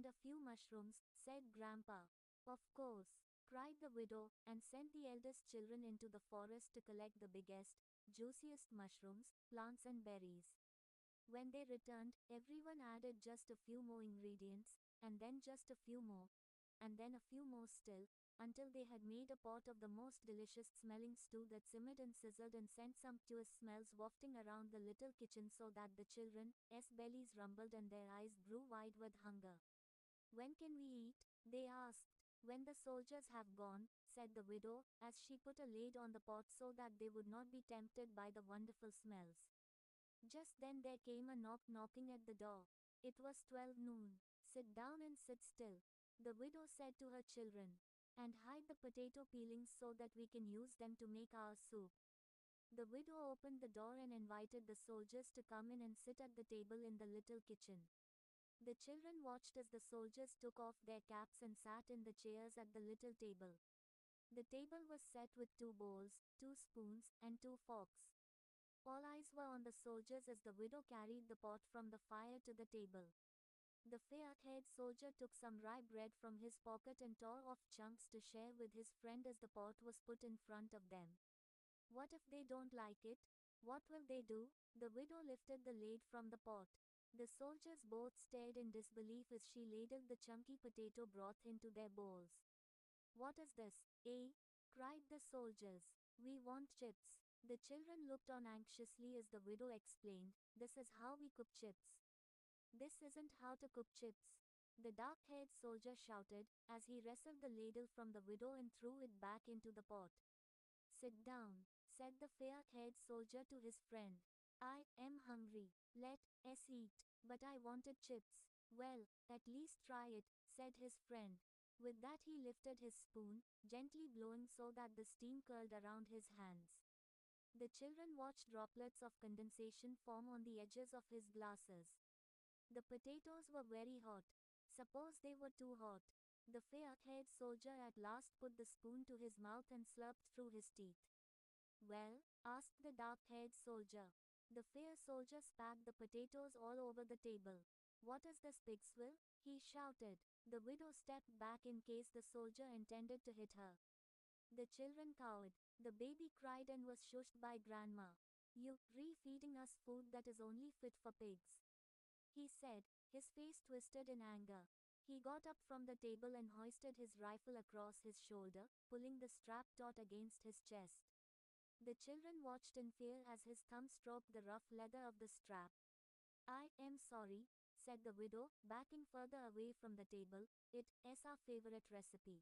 a few mushrooms, said Grandpa. Of course, cried the widow, and sent the eldest children into the forest to collect the biggest, juiciest mushrooms, plants and berries. When they returned, everyone added just a few more ingredients, and then just a few more, and then a few more still, until they had made a pot of the most delicious-smelling stew that simmered and sizzled and sent sumptuous smells wafting around the little kitchen so that the children's bellies rumbled and their eyes grew wide with hunger. "When can we eat?" they asked. "When the soldiers have gone," said the widow, as she put a lid on the pot so that they would not be tempted by the wonderful smells. Just then there came a knocking at the door. It was 12 noon. "Sit down and sit still," the widow said to her children, "and hide the potato peelings so that we can use them to make our soup." The widow opened the door and invited the soldiers to come in and sit at the table in the little kitchen. The children watched as the soldiers took off their caps and sat in the chairs at the little table. The table was set with 2 bowls, 2 spoons, and 2 forks. All eyes were on the soldiers as the widow carried the pot from the fire to the table. The fair-haired soldier took some rye bread from his pocket and tore off chunks to share with his friend as the pot was put in front of them. "What if they don't like it? What will they do?" The widow lifted the lid from the pot. The soldiers both stared in disbelief as she ladled the chunky potato broth into their bowls. "What is this, eh?" cried the soldiers. "We want chips." The children looked on anxiously as the widow explained, "This is how we cook chips." "This isn't how to cook chips," the dark-haired soldier shouted, as he wrestled the ladle from the widow and threw it back into the pot. "Sit down," said the fair-haired soldier to his friend. "I am hungry. Let us eat." "But I wanted chips." "Well, at least try it," said his friend. With that he lifted his spoon, gently blowing so that the steam curled around his hands. The children watched droplets of condensation form on the edges of his glasses. The potatoes were very hot. Suppose they were too hot? The fair-haired soldier at last put the spoon to his mouth and slurped through his teeth. "Well?" asked the dark-haired soldier. The fair soldier spat the potatoes all over the table. "What is this, pigswill?" he shouted. The widow stepped back in case the soldier intended to hit her. The children cowered. The baby cried and was shushed by Grandma. "You re-feeding us food that is only fit for pigs," he said, his face twisted in anger. He got up from the table and hoisted his rifle across his shoulder, pulling the strap taut against his chest. The children watched in fear as his thumb stroked the rough leather of the strap. "I am sorry," said the widow, backing further away from the table. "It is our favorite recipe."